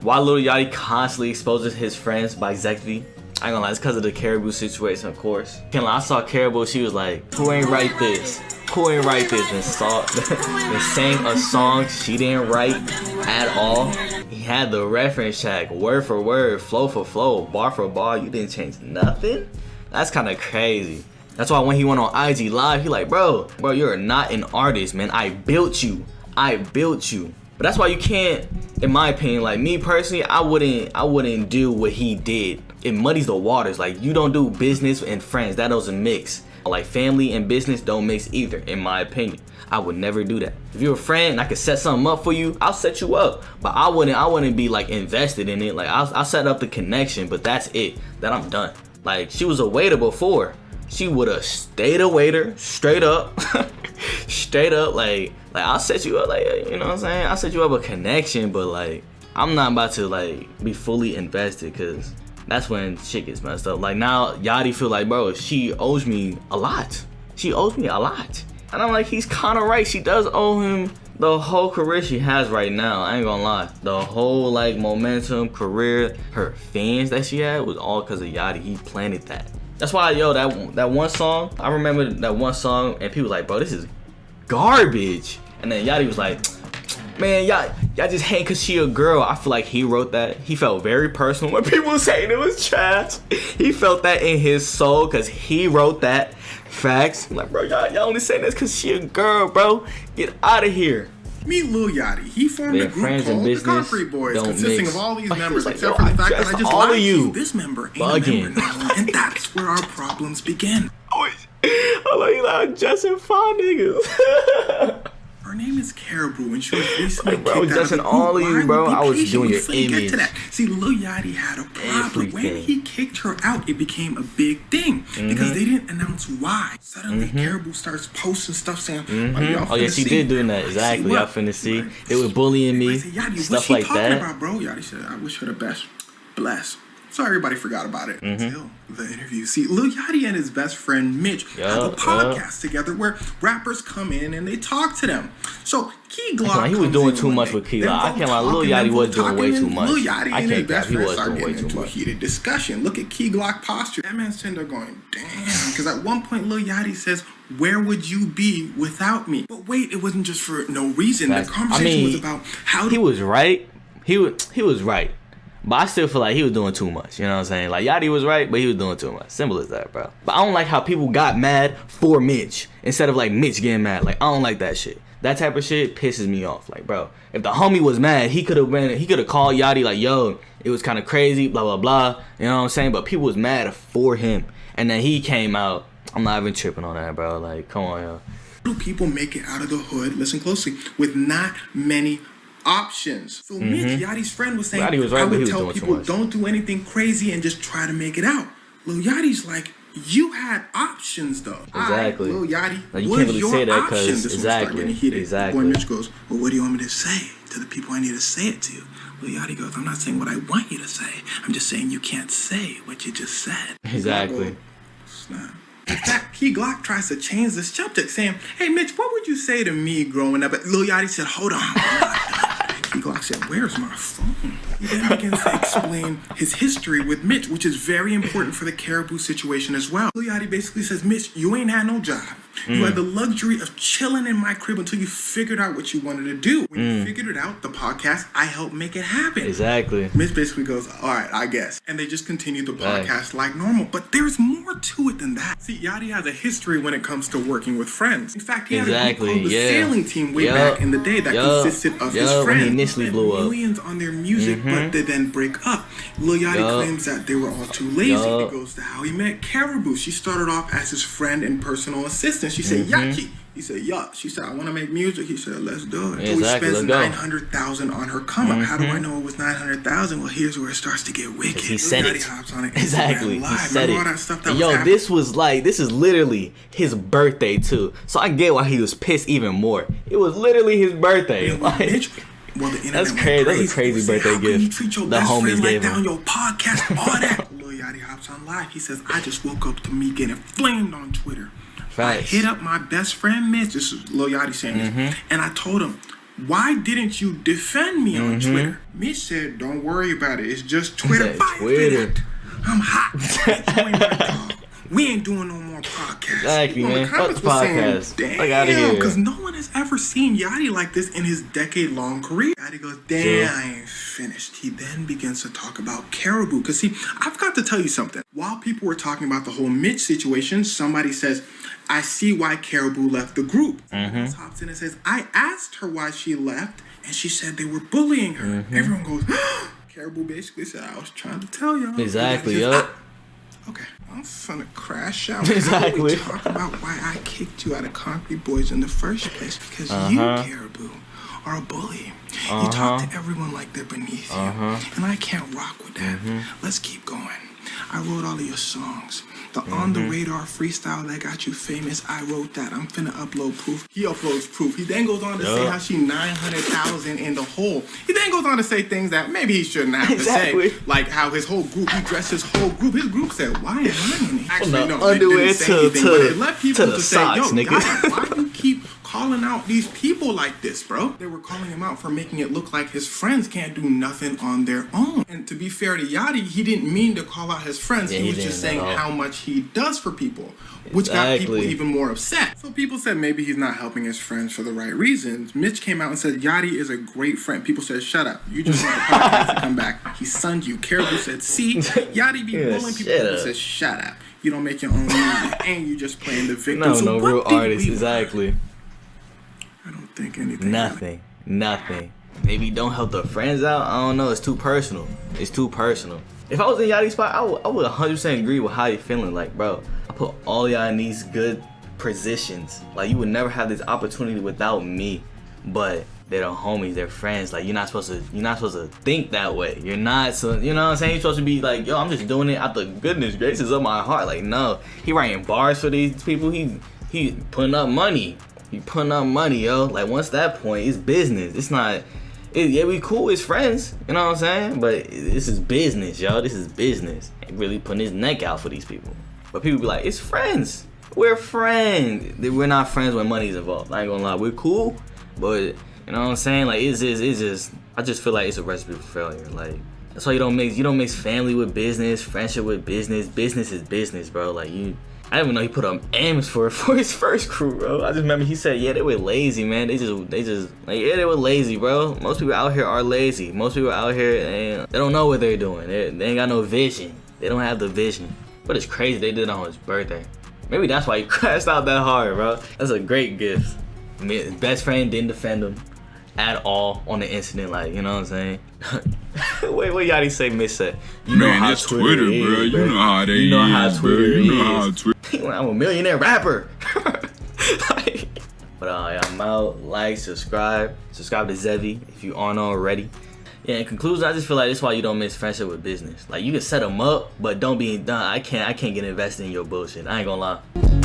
Why Lil Yachty constantly exposes his friends by executive? I ain't gonna lie, it's because of the Karrahboo situation, of course. I saw Karrahboo, she was like, who ain't write this? Who ain't write this? And sang a song she didn't write at all. He had the reference track, word for word, flow for flow, bar for bar. You didn't change nothing? That's kind of crazy. That's why when he went on IG Live, he like, bro, you're not an artist, man. I built you. But that's why you can't, in my opinion, like me personally, I wouldn't do what he did. It muddies the waters. Like, you don't do business and friends. That doesn't mix. Like, family and business don't mix either, in my opinion. I would never do that. If you're a friend and I could set something up for you, I'll set you up. But I wouldn't be like invested in it. Like, I'll set up the connection, but that's it. Then I'm done. Like, she was a waiter before. She would have stayed a waiter, straight up. Straight up, like I'll set you up, like, you know what I'm saying? I'll set you up a connection, but like, I'm not about to like be fully invested, cause that's when shit gets messed up. Like, now Yachty feel like, bro, she owes me a lot. And I'm like, he's kind of right. She does owe him the whole career she has right now. I ain't gonna lie. The whole like momentum, career, her fans that she had was all because of Yachty. He planted that. That's why, yo, that one song, I remember that one song, and people was like, bro, this is garbage. And then Yachty was like, man, y'all just hate cause she a girl. I feel like he wrote that. He felt very personal when people were saying it was trash. He felt that in his soul cause he wrote that. Facts. I'm like, bro, y'all only saying this cause she a girl, bro. Get out of here. Meet Lil Yachty. He formed a group called the Karrahboo Boys, consisting of all these members, except for the fact that I just lied to you. This member ain't a member now, and that's where our problems begin. I like you like Justin Fine niggas. Her name is Karrahboo, and she was recently kicked out of the group. All of you, bro. I was doing your image. See, Lil Yachty had a problem. When he kicked her out, it became a big thing because they didn't announce why. Suddenly, Karrahboo starts posting stuff saying, "Oh yeah, she did doing that. Exactly. Y'all finna see. It was bullying me, stuff like that." About, bro? Yachty said, "I wish her the best. Bless." So everybody forgot about it until the interview. See, Lil Yachty and his best friend Mitch have a podcast together where rappers come in and they talk to them. So Key Glock, he was doing too much with Key Glock. I can't lie, Lil Yachty was doing way too much. Lil Yachty and his best friend start getting into a heated discussion. Look at Key Glock posture. That man's sitting there going, damn. Because at one point Lil Yachty says, "Where would you be without me?" But wait, it wasn't just for no reason. The conversation was about how he was right. He was right. But I still feel like he was doing too much, you know what I'm saying? Like, Yachty was right, but he was doing too much. Simple as that, bro. But I don't like how people got mad for Mitch instead of, like, Mitch getting mad. Like, I don't like that shit. That type of shit pisses me off. Like, bro, if the homie was mad, he could have called Yachty like, yo, it was kind of crazy, blah, blah, blah. You know what I'm saying? But people was mad for him. And then he came out. I'm not even tripping on that, bro. Like, come on, yo. Do people make it out of the hood, listen closely, with not many options? So Mitch, Yachty's friend, was saying, was right, I would tell people, don't do anything crazy and just try to make it out. Lil Yachty's like, you had options though. Exactly. Lil Yachty, like, you what can't is really your say that option? This exactly. Boy Mitch goes, well, what do you want me to say to the people I need to say it to? Lil Yachty goes, I'm not saying what I want you to say. I'm just saying you can't say what you just said. Exactly. Snap. In fact, Key Glock tries to change the subject, saying, hey, Mitch, what would you say to me growing up? But Lil Yachty said, hold on. Key Glock said, where's my phone? He then begins to explain his history with Mitch, which is very important for the Karrahboo situation as well. Lil Yachty basically says, Mitch, you ain't had no job. You had the luxury of chilling in my crib until you figured out what you wanted to do. When you figured it out, the podcast, I helped make it happen. Exactly. Mitch basically goes, all right, I guess. And they just continue the podcast like normal. But there's more to it than that. See, Yachty has a history when it comes to working with friends. In fact, he had a group called the Sailing Team way back in the day that consisted of his friends. When he initially blew up. Millions on their music, but they then break up. Lil Yachty claims that they were all too lazy. It goes to how he met Karrahboo. She started off as his friend and personal assistant. She said, Yachty. He said, yuck. She said, I want to make music. He said, let's do it. Exactly, So he spends $900,000 on her come up. How do I know it was $900,000? Well, here's where it starts to get wicked. He said it. Hops on it. Exactly. He said it. All that stuff that yo, this is literally his birthday too. So I get why he was pissed even more. It was literally his birthday. Well, the that's crazy. That's a crazy birthday gift. The homies gave him. Your podcast, all that. Lil Yachty hops on live. He says, I just woke up to me getting flamed on Twitter. I hit up my best friend Mitch. This is Lil Yachty saying this. And I told him, why didn't you defend me on Twitter? Mitch said, don't worry about it. It's just Twitter. Twitter. I'm hot. Join my dog. We ain't doing no more podcasts. Exactly, man. Fuck the podcast. Damn, like out of here. Because no one has ever seen Yachty like this in his decade-long career. Yachty goes, damn, I ain't finished. He then begins to talk about Karrahboo. Because see, I've got to tell you something. While people were talking about the whole Mitch situation, somebody says, I see why Karrahboo left the group. Hops in and says, I asked her why she left, and she said they were bullying her. Everyone goes, Karrahboo basically said, I was trying to tell y'all. Exactly, yup. Okay, I'm finna crash out. Exactly. How we talk about why I kicked you out of Concrete Boys in the first place? Because you, Karrahboo, are a bully. You talk to everyone like they're beneath you. And I can't rock with that. Let's keep going. I wrote all of your songs. The On the Radar freestyle that got you famous, I wrote that. I'm finna upload proof. He uploads proof. He then goes on to say how she 900,000 in the hole. He then goes on to say things that maybe he shouldn't have to say. Like how his whole group, he dressed his whole group. His group said, why am I in it? Actually, no, underwear it didn't say anything, but it led people to the to socks, say, yo, nigga. guys, why do you keep calling out these people like this, bro? They were calling him out for making it look like his friends can't do nothing on their own. And to be fair to Yachty, he didn't mean to call out his friends. He was just saying how much he does for people, which got people even more upset. So people said maybe he's not helping his friends for the right reasons. Mitch came out and said Yachty is a great friend. People said, shut up. You just want the podcast to come back. He sunned you. Karrahboo said, see, Yachty be bullying people. People said, shut up. You don't make your own music, and you just playing the victim. No, so no real artist, exactly. I don't think anything. Nothing. Maybe don't help the friends out. I don't know. It's too personal. If I was in Yachty's spot, I would 100% agree with how you feeling. Like, bro, I put all y'all in these good positions. Like, you would never have this opportunity without me. But they're the homies, they're friends. Like, you're not supposed to think that way. You're not, so you know what I'm saying? You're supposed to be like, yo, I'm just doing it out the goodness graces of my heart. Like, no, he writing bars for these people. He putting up money. Yo. Like, once that point, it's business. It's not. Yeah, we cool as friends, you know what I'm saying? But this is business, yo. This is business. And really putting his neck out for these people. But people be like, it's friends. We're friends. We're not friends when money's involved. I ain't gonna lie. We're cool, but you know what I'm saying? Like, it's just. I just feel like it's a recipe for failure. Like, that's why you don't mix family with business, friendship with business. Business is business, bro. Like, I didn't even know he put up M's for his first crew, bro. I just remember he said, yeah, they were lazy, man. They just like, yeah, they were lazy, bro. Most people out here are lazy. Most people out here, they don't know what they're doing. They ain't got no vision. They don't have the vision. But it's crazy they did it on his birthday. Maybe that's why he crashed out that hard, bro. That's a great gift. I mean, his best friend didn't defend him at all on the incident, like, you know what I'm saying? Wait, what Yachty say? Mitch said, you know how Twitter is, bro. You know how they you know how is, Twitter bro. is. You know how Twitter. I'm a millionaire rapper. Like, but yeah, I'm out. Like, subscribe to Zevi if you aren't already. Yeah, in conclusion, I just feel like that's why you don't mix friendship with business. Like, you can set them up, but don't be done. I can't get invested in your bullshit. I ain't gonna lie.